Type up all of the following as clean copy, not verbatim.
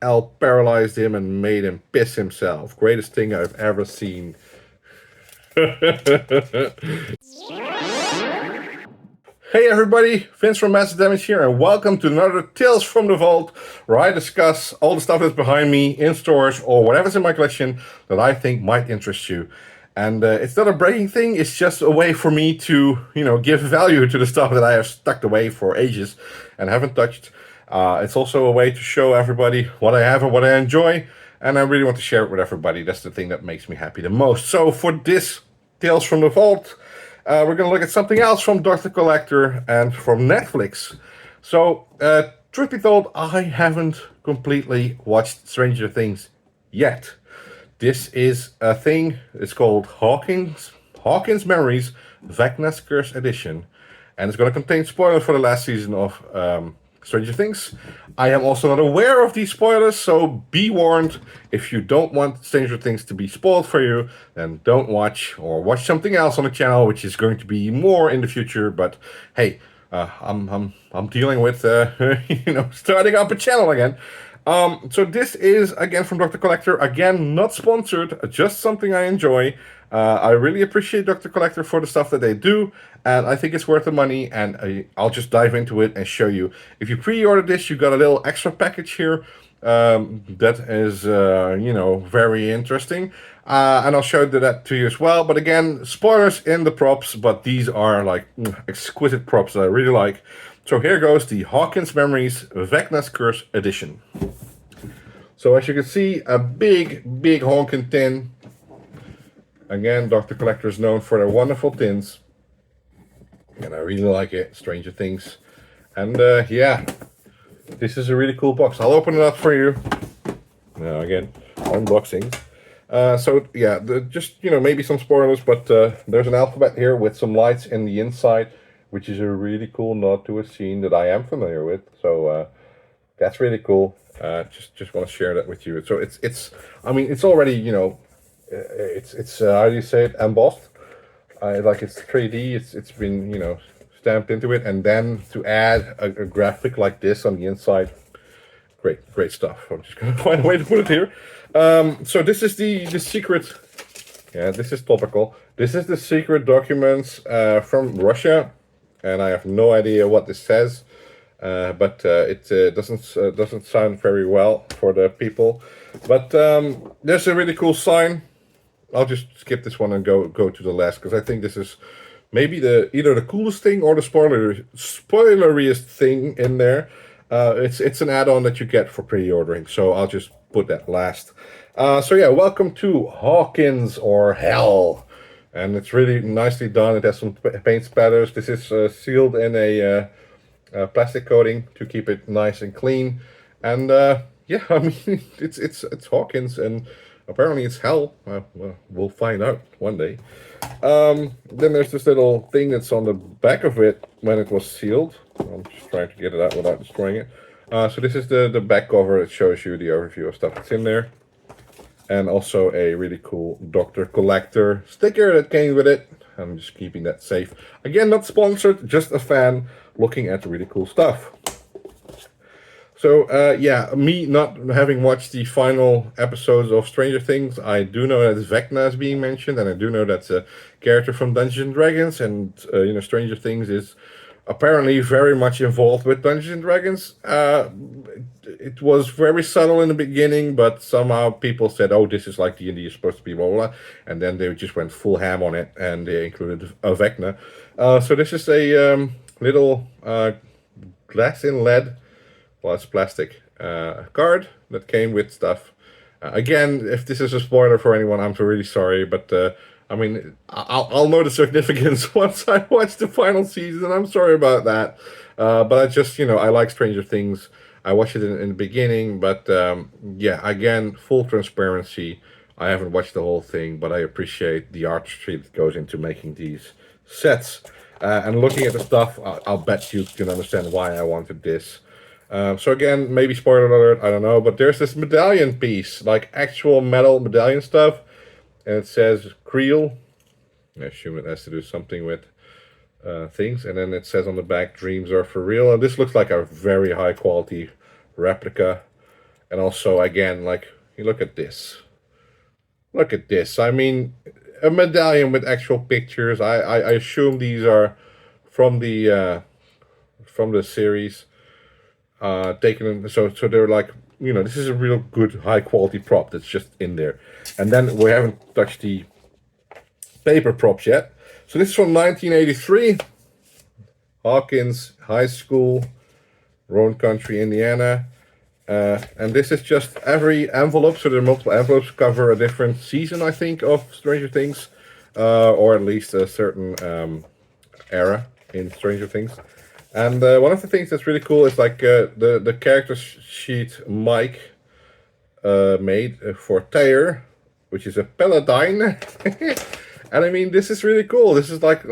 Al paralyzed him and made him piss himself. Greatest thing I've ever seen. Hey everybody, Vince from Massive Damage here, and welcome to another Tales from the Vault, where I discuss all the stuff that's behind me, in stores, or whatever's in my collection that I think might interest you. And it's not a breaking thing, it's just a way for me to, give value to the stuff that I have stuck away for ages and haven't touched. It's also a way to show everybody what I have and what I enjoy, and I really want to share it with everybody. That's the thing that makes me happy the most. So for this Tales from the Vault, we're going to look at something else from Dr. Collector and from Netflix. So, truth be told, I haven't completely watched Stranger Things yet. This is a thing, it's called Hawkins Memories, Vecna's Curse Edition. And it's going to contain spoilers for the last season of Stranger Things. I am also not aware of these spoilers, so be warned. If you don't want Stranger Things to be spoiled for you, then don't watch, or watch something else on the channel, which is going to be more in the future. But hey, I'm dealing with starting up a channel again. So this is again from Dr. Collector. Again, not sponsored, just something I enjoy. I really appreciate Dr. Collector for the stuff that they do, and I think it's worth the money, and I'll just dive into it and show you. If you pre-order this, you got a little extra package here that is, very interesting. And I'll show that to you as well. But again, spoilers in the props, but these are like exquisite props that I really like. So here goes the Hawkins Memories Vecna's Curse Edition. So as you can see, a big honking tin. Again, Dr. Collector is known for their wonderful tins. And I really like it. Stranger Things. And yeah, this is a really cool box. I'll open it up for you. Now again, unboxing. So yeah, just, maybe some spoilers, but there's an alphabet here with some lights in the inside, which is a really cool nod to a scene that I am familiar with. So that's really cool. Just want to share that with you. So it's already, it's how do you say it, embossed. Like it's 3D. It's been, stamped into it, and then to add a graphic like this on the inside, great stuff. I'm just gonna find a way to put it here. So this is the secret. Yeah, this is topical. This is the secret documents from Russia, and I have no idea what this says, but it doesn't sound very well for the people. But there's a really cool sign. I'll just skip this one and go to the last, because I think this is maybe either the coolest thing or the spoileriest thing in there. It's an add-on that you get for pre-ordering, so I'll just put that last. So yeah, welcome to Hawkins or Hell, and it's really nicely done. It has some paint spatters. This is sealed in a plastic coating to keep it nice and clean. And yeah, I mean it's Hawkins, and apparently it's Hell. Well, we'll find out one day. Then there's this little thing that's on the back of it when it was sealed. I'm just trying to get it out without destroying it. So this is the back cover. It shows you the overview of stuff that's in there. And also a really cool Dr. Collector sticker that came with it. I'm just keeping that safe. Again, not sponsored, just a fan looking at really cool stuff. So, yeah, me not having watched the final episodes of Stranger Things, I do know that Vecna is being mentioned, and I do know that's a character from Dungeons and Dragons, and, Stranger Things is apparently very much involved with Dungeons and Dragons. It was very subtle in the beginning, but somehow people said, oh, this is like D&D is supposed to be, blah, blah, blah, and then they just went full ham on it, and they included a Vecna. So this is a little glass in lead, well, it's plastic, card that came with stuff. Again, if this is a spoiler for anyone, I'm really sorry, but I mean, I'll know the significance once I watch the final season. I'm sorry about that, but I just, I like Stranger Things. I watched it in the beginning, but yeah, again, full transparency. I haven't watched the whole thing, but I appreciate the artistry that goes into making these sets. And looking at the stuff, I'll bet you can understand why I wanted this. So again, maybe spoiler alert, I don't know, but there's this medallion piece, like actual metal medallion stuff, and it says Creel. I assume it has to do something with things, and then it says on the back, dreams are for real, and this looks like a very high quality replica, And also, again, like, you look at this. Look at this. I mean, a medallion with actual pictures. I assume these are from the series. Taken, so they're like, you know, this is a real good high quality prop that's just in there. And then we haven't touched the paper props yet. So this is from 1983. Hawkins High School, Rowan Country, Indiana. And this is just every envelope, so there are multiple envelopes, cover a different season, I think, of Stranger Things, or at least a certain era in Stranger Things. And one of the things that's really cool is like the character sheet Mike made for Taylor, which is a paladin. And I mean, this is really cool. This is like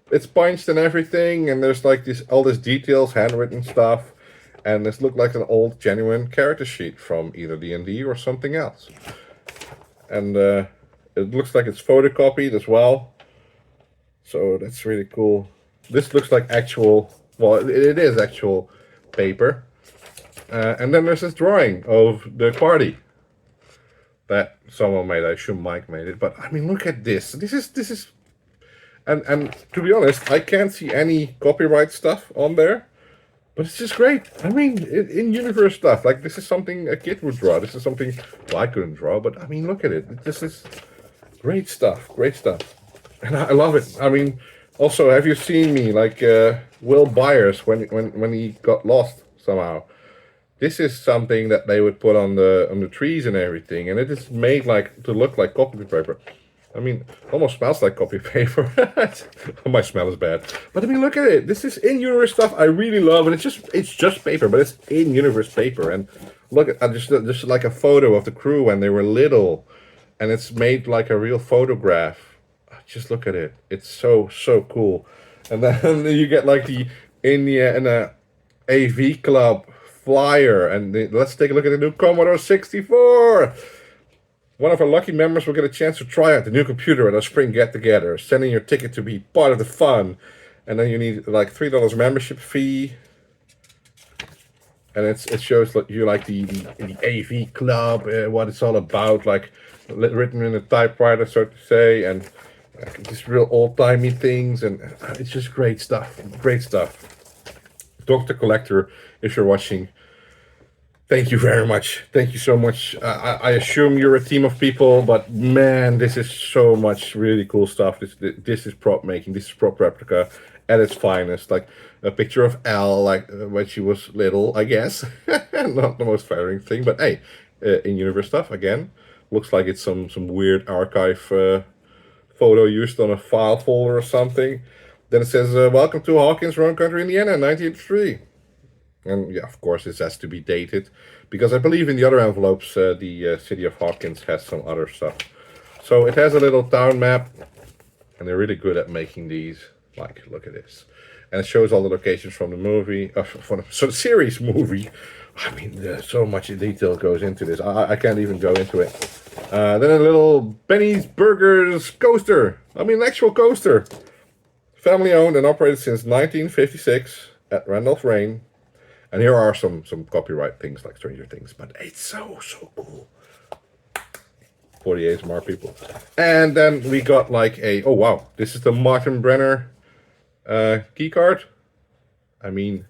it's punched and everything, and there's like all these details, handwritten stuff. And this looked like an old, genuine character sheet from either D&D or something else. And it looks like it's photocopied as well. So that's really cool. This looks like actual, well, it is actual paper. And then there's this drawing of the party that someone made. I assume Mike made it. But I mean, look at this. This is, and to be honest, I can't see any copyright stuff on there. But it's just great. I mean, in-universe stuff. Like, this is something a kid would draw. This is something, well, I couldn't draw, but I mean, look at it. This is great stuff. Great stuff. And I love it. I mean, also, have you seen me, like, Will Byers, when he got lost somehow? This is something that they would put on the trees and everything. And it is made, like, to look like copy paper. I mean, almost smells like copy paper. My smell is bad. But I mean, look at it. This is in-universe stuff I really love. And it's just paper, but it's in-universe paper. And look at just like a photo of the crew when they were little. And it's made like a real photograph. Just look at it. It's so cool. And then you get like the Indiana AV Club flyer. And let's take a look at the new Commodore 64. One of our lucky members will get a chance to try out the new computer at our spring get-together, sending your ticket to be part of the fun. And then you need like $3 membership fee. And it shows you like the AV club, what it's all about, like written in a typewriter, so to say, and just real old-timey things. And it's just great stuff, great stuff. Dr. Collector, if you're watching, thank you very much. Thank you so much. I assume you're a team of people, but man, this is so much really cool stuff. This is prop making. This is prop replica at its finest. Like a picture of Elle, like when she was little, I guess. Not the most flattering thing, but hey, in-universe stuff again. Looks like it's some weird archive photo used on a file folder or something. Then it says, "Welcome to Hawkins, Rowan Country, Indiana, 1983." And yeah, of course, this has to be dated, because I believe in the other envelopes, the city of Hawkins has some other stuff. So it has a little town map, and they're really good at making these. Like, look at this. And it shows all the locations from the movie, from the series movie. I mean, so much detail goes into this. I can't even go into it. Then a little Benny's Burgers coaster. I mean, an actual coaster. Family owned and operated since 1956 at Randolph Rain. And here are some copyright things like Stranger Things, but it's so cool. 48 more people. And then we got like oh wow, this is the Martin Brenner key card. I mean,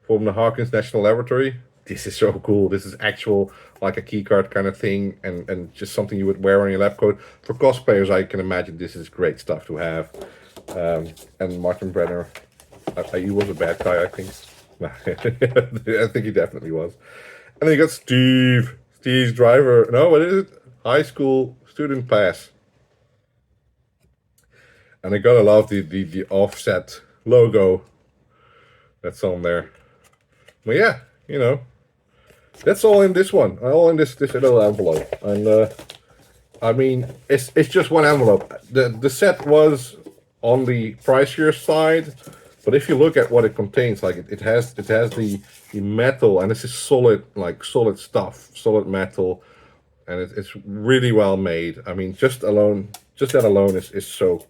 from the Hawkins National Laboratory. This is so cool. This is actual, like a key card kind of thing, and just something you would wear on your lab coat. For cosplayers, I can imagine this is great stuff to have. And Martin Brenner, he was a bad guy, I think. I think he definitely was. And then you got Steve's driver. No, what is it? High school student pass. And I gotta love the offset logo that's on there. But yeah, you know, that's all in this one. All in this little envelope. And I mean, it's just one envelope. The set was on the pricier side. But if you look at what it contains, like it has the metal, and this is solid stuff, solid metal, and it's really well made. I mean, just that alone is so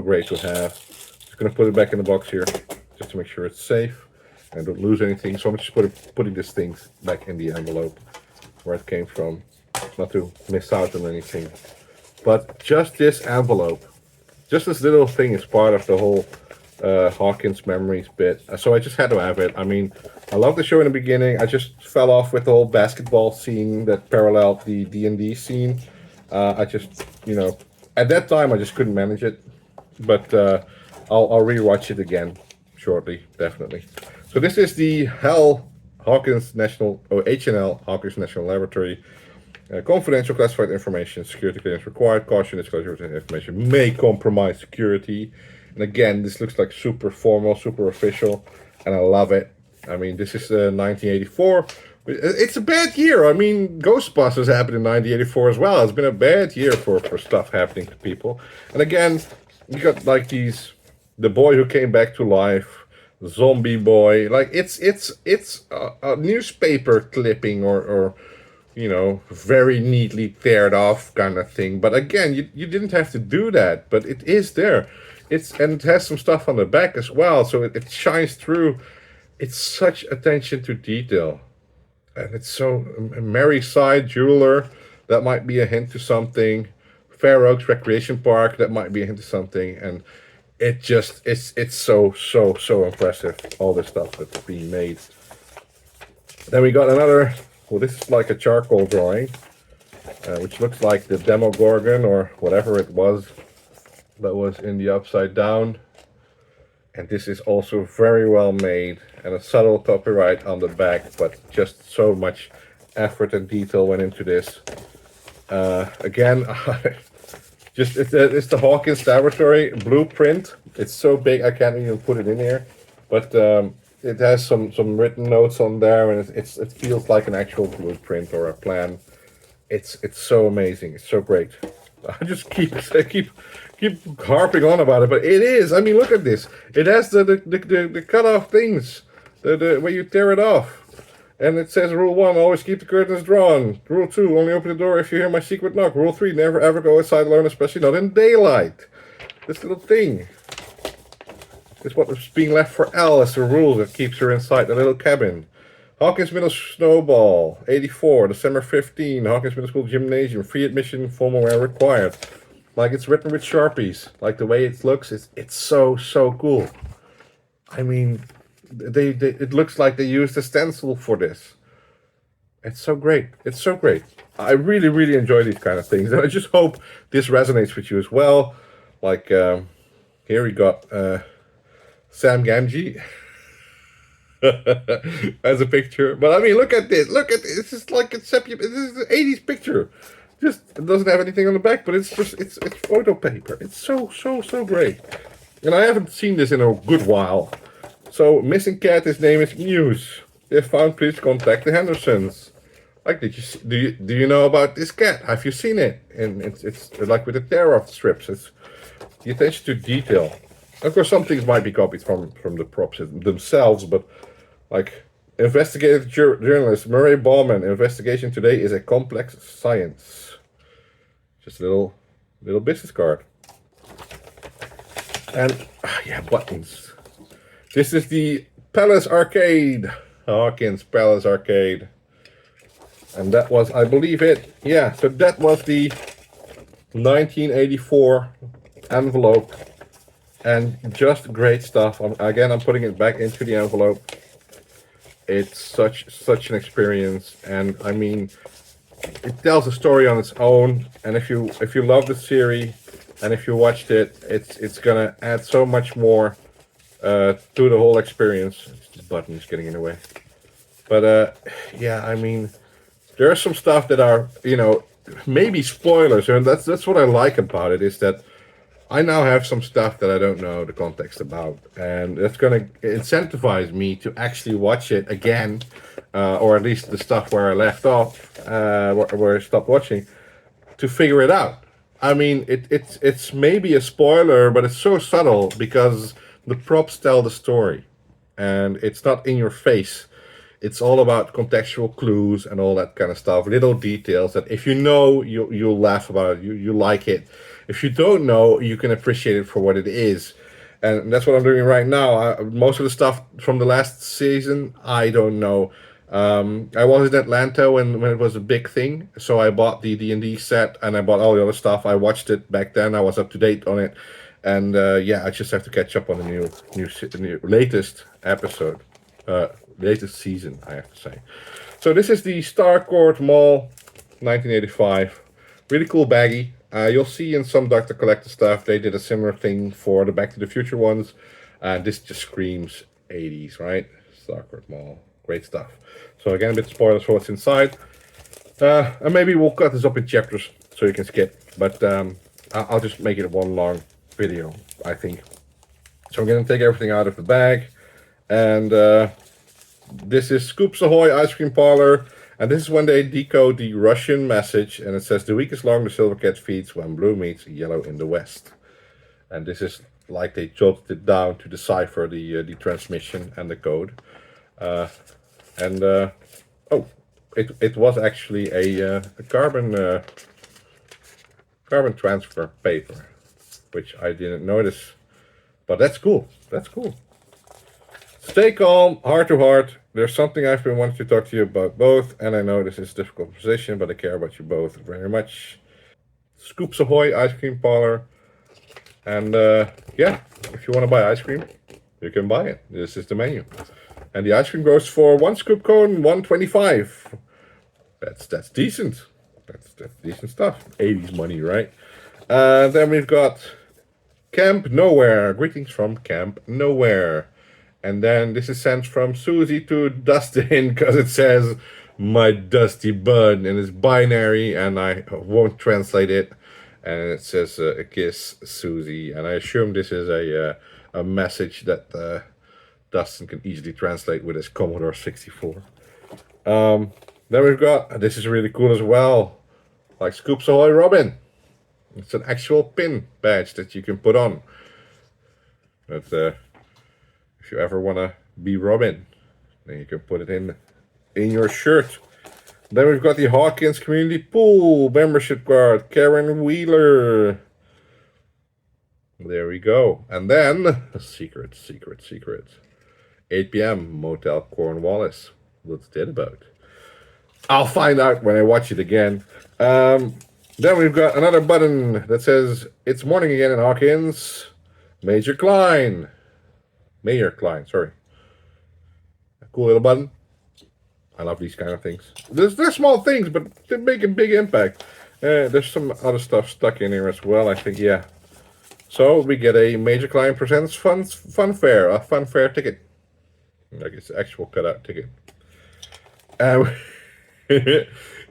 great to have. Just gonna put it back in the box here, just to make sure it's safe and don't lose anything. So I'm just putting this thing back in the envelope. where it came from, not to miss out on anything. But just this envelope, just this little thing is part of the whole Hawkins Memories bit. So I just had to have it. I mean, I love the show in the beginning. I just fell off with the whole basketball scene that paralleled the D&D scene. I just, at that time I just couldn't manage it. But I'll rewatch it again shortly, definitely. So this is the Hawkins National, or H&L, Hawkins National Laboratory. Confidential classified information, security clearance required, caution, disclosure of information may compromise security. And again, this looks like super formal, super official, and I love it. I mean, this is 1984. It's a bad year. I mean, Ghostbusters happened in 1984 as well. It's been a bad year for stuff happening to people. And again, you got like the boy who came back to life, zombie boy. Like it's a newspaper clipping or very neatly teared off kind of thing. But again, you didn't have to do that, but it is there. And it has some stuff on the back as well, so it shines through. It's such attention to detail. And it's so Mary Side Jeweler, that might be a hint to something. Fair Oaks Recreation Park, that might be a hint to something. And it's so impressive, all this stuff that's being made. Then we got another, well, this is like a charcoal drawing, which looks like the Demogorgon or whatever it was that was in the Upside Down. And this is also very well made, and a subtle copyright on the back, but just so much effort and detail went into this. Again, it's the Hawkins Laboratory blueprint. It's so big I can't even put it in here, but it has some written notes on there, and it feels like an actual blueprint or a plan. It's so amazing. It's so great. I just keep harping on about it, but it is. I mean, look at this. It has the cut off things, the where you tear it off, and it says Rule 1: always keep the curtains drawn. Rule 2: only open the door if you hear my secret knock. Rule 3: never ever go outside alone, especially not in daylight. This little thing is what was being left for Elle as the rule that keeps her inside the little cabin. Hawkins Middle Snowball, 84, December 15, Hawkins Middle School Gymnasium, free admission, formal wear required. Like, it's written with Sharpies. Like, the way it looks, it's so cool. I mean, it looks like they used a stencil for this. It's so great. It's so great. I really, really enjoy these kind of things. And I just hope this resonates with you as well. Like, here we got Sam Gamgee as a picture. But I mean, look at this. Look at this. It's just like this is an 80s picture. Just, it doesn't have anything on the back, but it's photo paper. It's so great. And I haven't seen this in a good while. So, missing cat, his name is Muse. If found, please contact the Hendersons. Like, do you know about this cat? Have you seen it? And it's like with the tear-off strips. It's the attention to detail. Of course, some things might be copied from the props themselves, but like investigative journalist Murray Bauman, investigation today is a complex science. Just a little business card. And yeah, buttons. This is the Palace Arcade, Hawkins Palace Arcade. And that was, I believe it, yeah, so that was the 1984 envelope. And just great stuff. Again, I'm putting it back into the envelope. It's such an experience, and I mean, it tells a story on its own. And if you love the series, and if you watched it, it's gonna add so much more to the whole experience. This button is getting in the way. But yeah, I mean, there are some stuff that are maybe spoilers, and that's what I like about it, is that I now have some stuff that I don't know the context about, and that's going to incentivize me to actually watch it again, or at least the stuff where I left off, where I stopped watching, to figure it out. I mean, it's maybe a spoiler, but it's so subtle because the props tell the story, and it's not in your face. It's all about contextual clues and all that kind of stuff, little details that if you know, you'll laugh about it, you like it. If you don't know, you can appreciate it for what it is. And that's what I'm doing right now. Most of the stuff from the last season, I don't know. I was in Atlanta when it was a big thing, so I bought the D&D set and I bought all the other stuff. I watched it back then. I was up to date on it, and yeah, I just have to catch up on the new latest episode, latest season, I have to say. So this is the Starcourt Mall, 1985. Really cool baggie. You'll see in some Dr. Collector stuff they did a similar thing for the Back to the Future ones. This just screams 80s, right? Starcourt Mall, great stuff. So again, a bit of spoilers for what's inside. And maybe we'll cut this up in chapters so you can skip. But I'll just make it one long video, I think. So I'm going to take everything out of the bag. And this is Scoops Ahoy ice cream parlor. And this is when they decode the Russian message. And it says, the week is long, the silver cat feeds when blue meets yellow in the west. And this is like they jotted it down to decipher the transmission and the code. Oh, it was actually a carbon transfer paper, which I didn't notice, but that's cool. That's cool. Stay calm, heart to heart. There's something I've been wanting to talk to you about both, and I know this is a difficult position, but I care about you both very much. Scoops Ahoy ice cream parlor, and yeah, if you want to buy ice cream, you can buy it. This is the menu. And the ice cream goes for 1 scoop cone, $1.25. That's decent. That's decent stuff. 80s money, right? Then we've got Camp Nowhere. Greetings from Camp Nowhere. And then this is sent from Susie to Dustin because it says my dusty bud and it's binary and I won't translate it. And it says a kiss, Susie. And I assume this is a message that Dustin can easily translate with his Commodore 64. Then we've got, this is really cool as well, like Scoops Ahoy Robin. It's an actual pin badge that you can put on. But if you ever want to be Robin, then you can put it in your shirt. Then we've got the Hawkins Community Pool membership card, Karen Wheeler. There we go. And then, secret. 8 p.m. Motel Cornwallis. What's that about? I'll find out when I watch it again. Then we've got another button that says, it's morning again in Hawkins. Mayor Klein, sorry. A cool little button. I love these kind of things. They're small things, but they make a big impact. There's some other stuff stuck in here as well, I think, yeah. So we get a Major Klein Presents fun fair, a fun fair ticket. Like it's actual cutout ticket.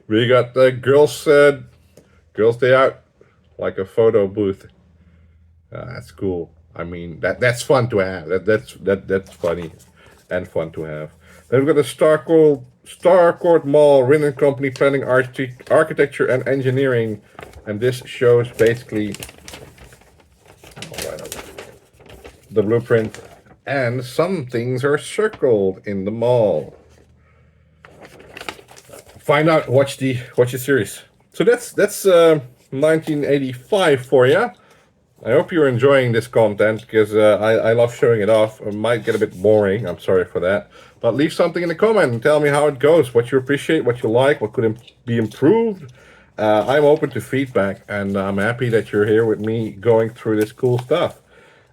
We got the girls day out, like a photo booth. That's cool. I mean, that's fun to have. That's funny and fun to have. Then we've got the Starcourt Mall, Rin & Company Planning, Architecture and Engineering, and this shows basically the blueprint. And some things are circled in the mall. Find out, watch the series. So that's 1985 for you. I hope you're enjoying this content because I love showing it off. It might get a bit boring. I'm sorry for that. But leave something in the comment and tell me how it goes, what you appreciate, what you like, what could be improved. I'm open to feedback, and I'm happy that you're here with me going through this cool stuff.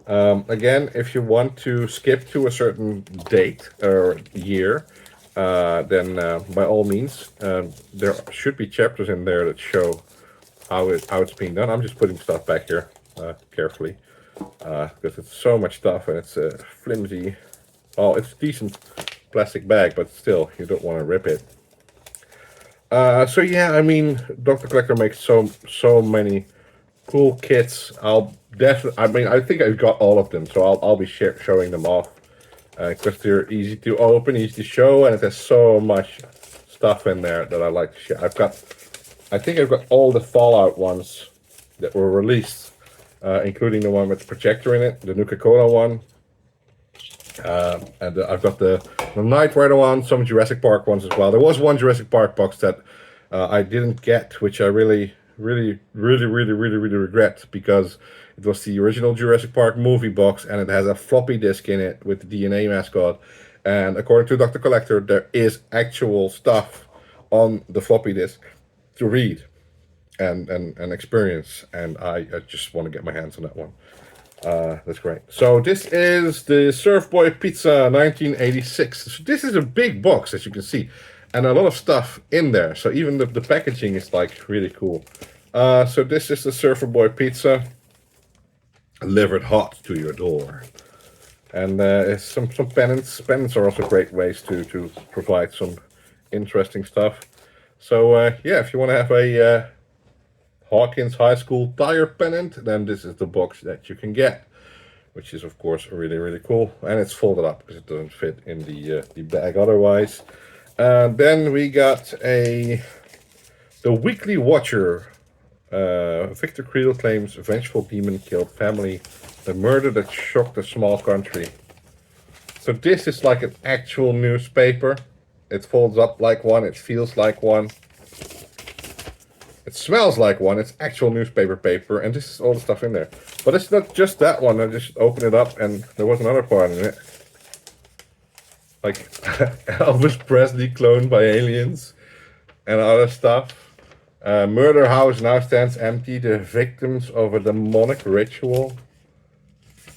Again, if you want to skip to a certain date or year, then by all means, there should be chapters in there that show how it's being done. I'm just putting stuff back here carefully because it's so much stuff and it's flimsy. Oh, it's a decent plastic bag, but still, you don't want to rip it. So yeah, I mean, Dr. Collector makes so many cool kits. I think I've got all of them, so I'll be showing them off because they're easy to open, easy to show, and it has so much stuff in there that I like to share. I think I've got all the Fallout ones that were released, including the one with the projector in it, the Nuka-Cola one, and I've got the Knight Rider one, some Jurassic Park ones as well. There was one Jurassic Park box that I didn't get, which I really regret, because it was the original Jurassic Park movie box and it has a floppy disk in it with the DNA mascot, And according to Dr. Collector, there is actual stuff on the floppy disk to read and experience. And I just want to get my hands on that one. That's great. So this is the Surf Boy Pizza 1986. So this is a big box, as you can see. And a lot of stuff in there. So even the packaging is like really cool. So this is the Surfer Boy Pizza. Delivered hot to your door. And some pennants. Pennants are also great ways to provide some interesting stuff. So yeah, if you want to have a Hawkins High School tire pennant, then this is the box that you can get. Which is of course really, really cool. And it's folded up because it doesn't fit in the bag otherwise. Then we got the Weekly Watcher. Victor Creel claims vengeful demon killed family. The murder that shocked a small country. So this is like an actual newspaper. It folds up like one. It feels like one. It smells like one. It's actual newspaper paper. And this is all the stuff in there. But it's not just that one. I just opened it up and there was another part in it. Like Elvis Presley cloned by aliens. And other stuff. Murder house now stands empty. The victims of a demonic ritual.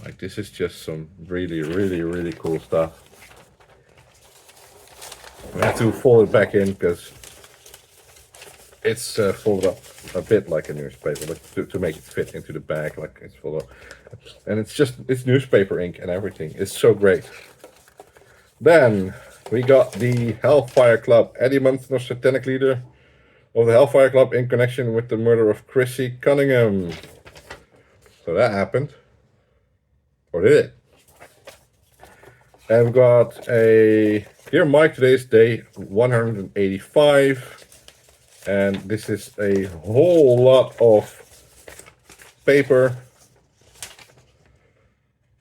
Like this is just some really, really, really cool stuff. I have to fold it back in because it's folded up a bit like a newspaper, but to make it fit into the bag, like it's folded up. And it's newspaper ink and everything. It's so great. Then we got the Hellfire Club. Eddie Munson, satanic leader of the Hellfire Club in connection with the murder of Chrissy Cunningham. So that happened. Or did it? And we've got a Dear Mike, today's day 185. And this is a whole lot of paper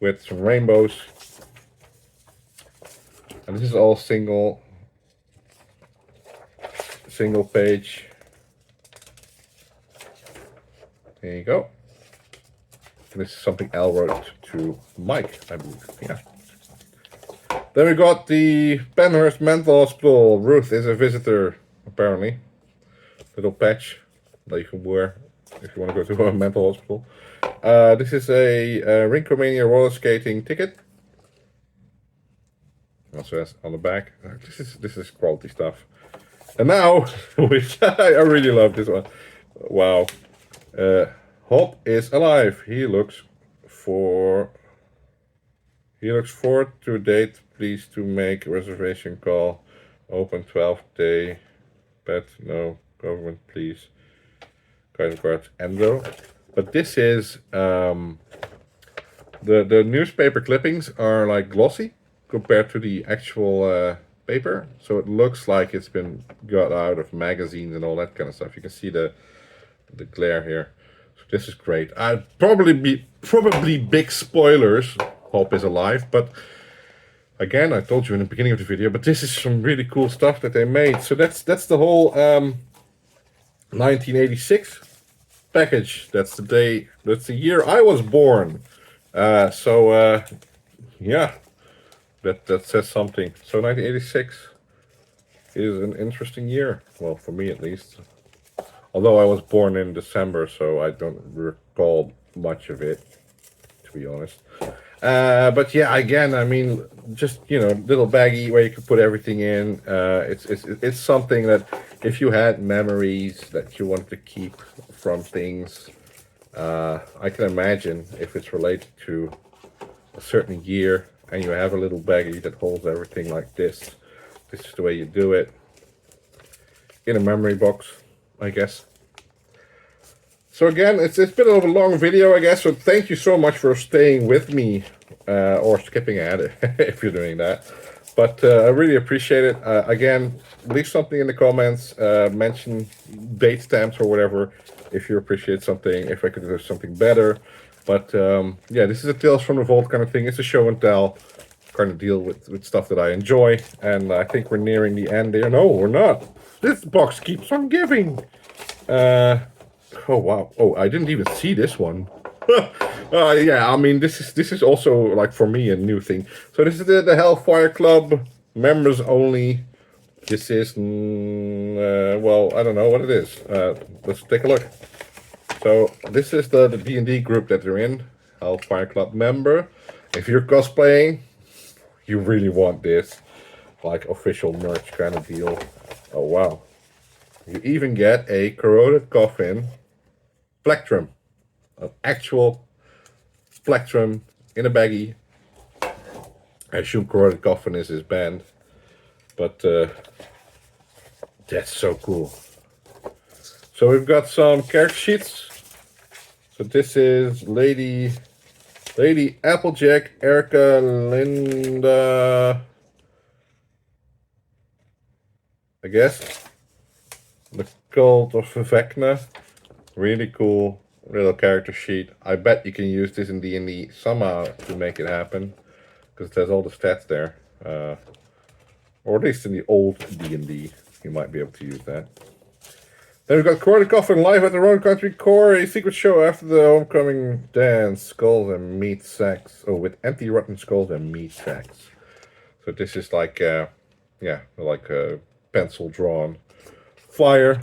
with some rainbows. And this is all single page. There you go. And this is something Al wrote to Mike, I believe. Yeah. Then we got the Penhurst Mental Hospital. Ruth is a visitor, apparently. Little patch that you can wear if you want to go to a mental hospital. This is a Rinkomania roller skating ticket. Also has on the back. This is quality stuff. And now, which I really love this one. Wow. Hop is alive. He looks forward to date. Please to make a reservation call. Open 12th day. Pet no government please. Kind of cards Endo. But this is the newspaper clippings are like glossy compared to the actual paper, so it looks like it's been got out of magazines and all that kind of stuff. You can see the glare here. So this is great. I'd probably big spoilers. Hop is alive, but again, I told you in the beginning of the video, but this is some really cool stuff that they made. So that's the whole 1986 package. That's the year I was born. Yeah. That says something. So 1986 is an interesting year. Well, for me at least. Although I was born in December, so I don't recall much of it, to be honest. But yeah, again, I mean, just, little baggie where you could put everything in. It's something that if you had memories that you wanted to keep from things, I can imagine if it's related to a certain year, and you have a little baggie that holds everything like this. This is the way you do it. In a memory box, I guess. So again, it's been a long video, I guess. So thank you so much for staying with me, or skipping ahead if you're doing that. But I really appreciate it. Again, leave something in the comments. Mention date stamps or whatever if you appreciate something. If I could do something better. But yeah, this is a Tales from the Vault kind of thing. It's a show and tell kind of deal with stuff that I enjoy. And I think we're nearing the end there. No, we're not. This box keeps on giving. Oh, wow. Oh, I didn't even see this one. Yeah, I mean, this is also like for me a new thing. So this is the Hellfire Club members only. This is well, I don't know what it is. Let's take a look. So this is the D&D group that they're in. Hellfire Club member. If you're cosplaying, you really want this, like official merch kind of deal. Oh wow! You even get a corroded coffin plectrum, an actual plectrum in a baggie. I assume corroded coffin is his band, but that's so cool. So we've got some character sheets. So this is Lady Applejack, Erica, Linda, I guess. The Cult of Vecna. Really cool little character sheet. I bet you can use this in D&D somehow to make it happen, because it has all the stats there. Or at least in the old D&D, you might be able to use that. Then we've got Corroded Coffin live at the Road Country Core, a secret show after the homecoming dance, skulls and meat sacks. Oh, with anti-rotten skulls and meat sacks. So this is like, yeah, like a pencil drawn flyer.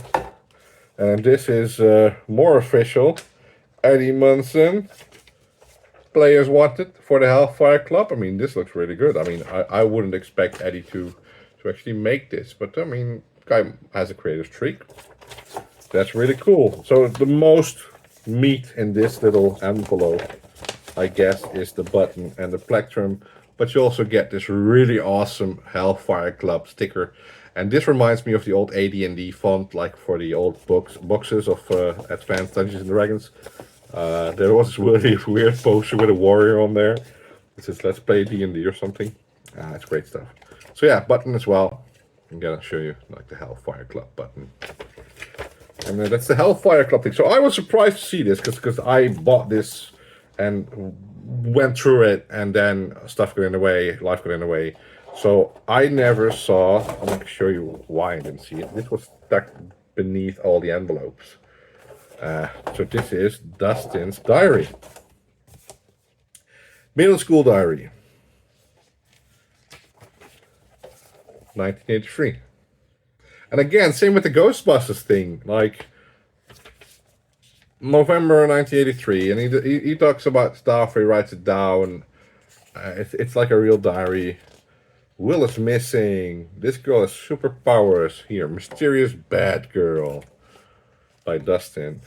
And this is more official. Eddie Munson, players wanted for the Hellfire Club. I mean, this looks really good. I mean, I wouldn't expect Eddie to actually make this, but I mean, guy has a creative streak. That's really cool. So the most meat in this little envelope, I guess, is the button and the plectrum. But you also get this really awesome Hellfire Club sticker. And this reminds me of the old AD&D font, like for the old boxes of Advanced Dungeons and Dragons. There was this really weird poster with a warrior on there. It says, let's play D&D or something. It's great stuff. So yeah, button as well. I'm gonna show you like the Hellfire Club button. And that's the Hellfire Club thing. So I was surprised to see this because I bought this and went through it, and then stuff got in the way, life got in the way. So I never saw, I'm going to show you why I didn't see it. This was stuck beneath all the envelopes. So this is Dustin's diary. Middle school diary. 1983. And again, same with the Ghostbusters thing. Like, November 1983, and he talks about stuff, he writes it down. It's like a real diary. Will is missing. This girl has superpowers. Here, Mysterious Bad Girl by Dustin.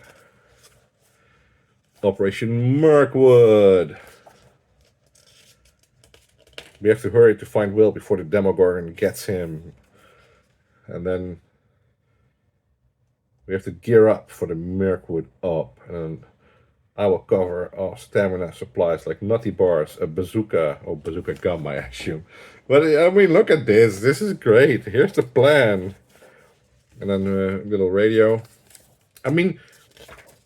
Operation Mirkwood. We have to hurry to find Will before the Demogorgon gets him. And then we have to gear up for the Mirkwood up. And I will cover all stamina supplies like nutty bars, a bazooka, or bazooka gum, I assume. But I mean, look at this. This is great. Here's the plan. And then a little radio. I mean,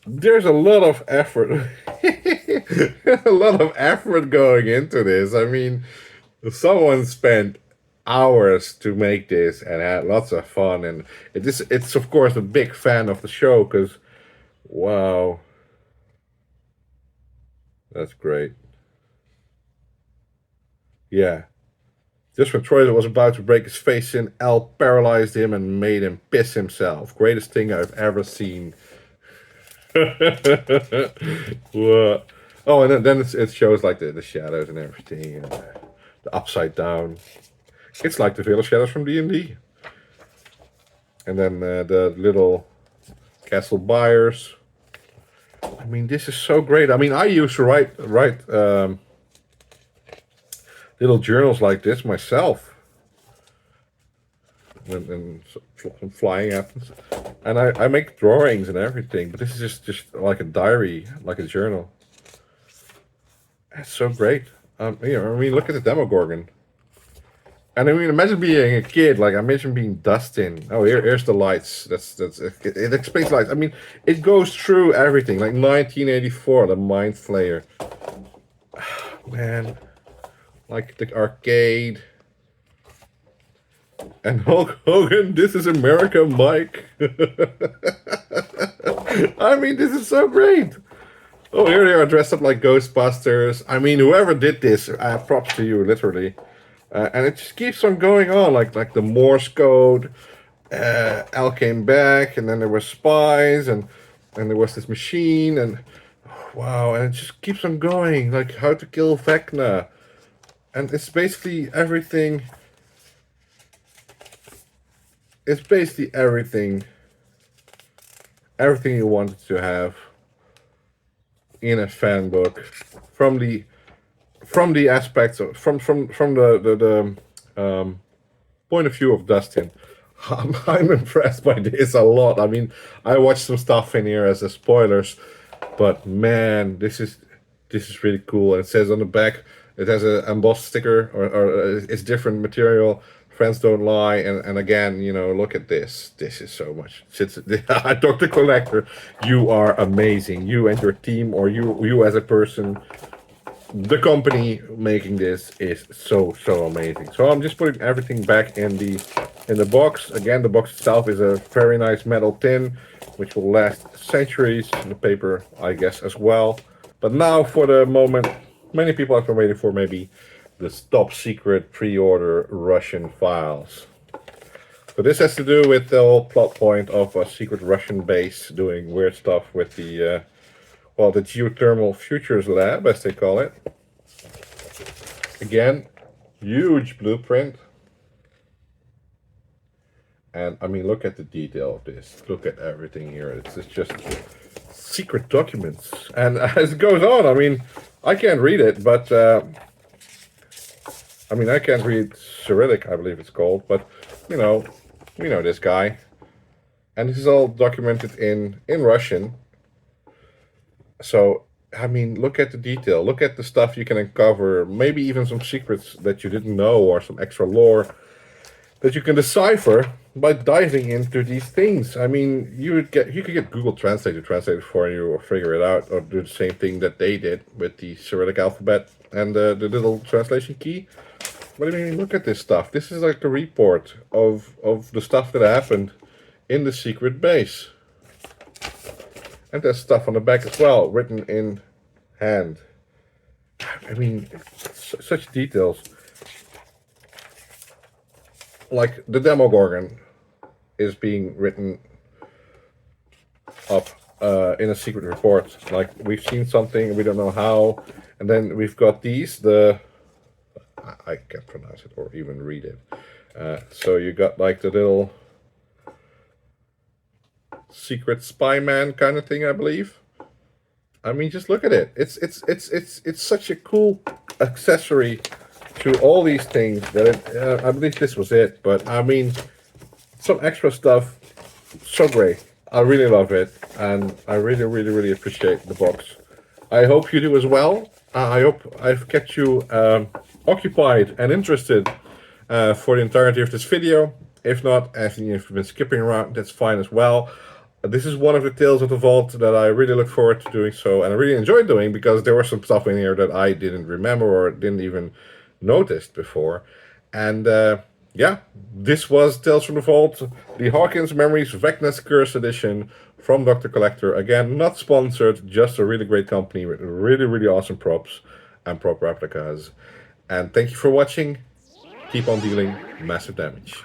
there's a lot of effort. A lot of effort going into this. I mean, someone spent hours to make this and had lots of fun. And it's of course a big fan of the show because, wow. That's great. Yeah. Just when Troy was about to break his face in, Al paralyzed him and made him piss himself. Greatest thing I've ever seen. Oh, and then it shows like the shadows and everything. And the upside down. It's like the Village Shadows from D&D. And then the little Castle Byers. I mean, this is so great. I mean, I used to write little journals like this myself. When flying happens. And I make drawings and everything, but this is just like a diary, like a journal. That's so great. Here, I mean, look at the Demogorgon. And I mean, imagine being a kid, like, imagine being Dustin. Oh, here's the lights. It explains lights. I mean, it goes through everything, like 1984, the Mind Flayer. Man, like the arcade. And Hulk Hogan, this is America, Mike. I mean, this is so great. Oh, here they are dressed up like Ghostbusters. I mean, whoever did this, props to you, literally. And it just keeps on going on, like the Morse code. Al came back, and then there were spies, and there was this machine, and wow, and it just keeps on going, like how to kill Vecna, and it's basically everything. It's basically everything you wanted to have in a fan book, from the aspects of from the point of view of Dustin. I'm impressed by this a lot. I mean, I watched some stuff in here as a spoilers, but man, this is really cool. And it says on the back, it has an embossed sticker, or it's different material. Friends don't lie, and again, you know, look at this. This is so much. Dr. Collector, you are amazing. You and your team, or you as a person. The company making this is so amazing. So I'm just putting everything back in the box. Again, the box itself is a very nice metal tin, which will last centuries. The paper, I guess, as well. But now for the moment many people have been waiting for, maybe the top secret pre-order Russian files. So this has to do with the whole plot point of a secret Russian base doing weird stuff with the well, the Geothermal Futures Lab, as they call it. Again, huge blueprint. And I mean, look at the detail of this. Look at everything here. It's just secret documents. And as it goes on, I mean, I can't read it, but I mean, I can't read Cyrillic, I believe it's called, but you know this guy. And this is all documented in Russian. So, I mean, look at the detail. Look at the stuff you can uncover. Maybe even some secrets that you didn't know, or some extra lore that you can decipher by diving into these things. I mean, you could get Google Translate to translate it for you, or figure it out, or do the same thing that they did with the Cyrillic alphabet and the little translation key. But I mean, look at this stuff. This is like a report of the stuff that happened in the secret base. And there's stuff on the back as well, written in hand. I mean, such details. Like the Demogorgon is being written up in a secret report. Like, we've seen something, we don't know how. And then we've got these, I can't pronounce it or even read it. So you got like the little secret spy man kind of thing, I believe. I mean, just look at it. It's such a cool accessory to all these things that I believe this was it. But I mean, some extra stuff, so great. I really love it, and I really appreciate the box. I hope you do as well. I hope I've kept you occupied and interested for the entirety of this video. If not, if you've been skipping around, that's fine as well. This is one of the Tales of the Vault that I really look forward to doing so, and I really enjoyed doing, because there was some stuff in here that I didn't remember or didn't even notice before. And yeah, this was Tales from the Vault, the Hawkins Memories Vecna's Curse edition from Dr. Collector. Again, not sponsored, just a really great company with really awesome props and prop replicas. And thank you for watching. Keep on dealing massive damage.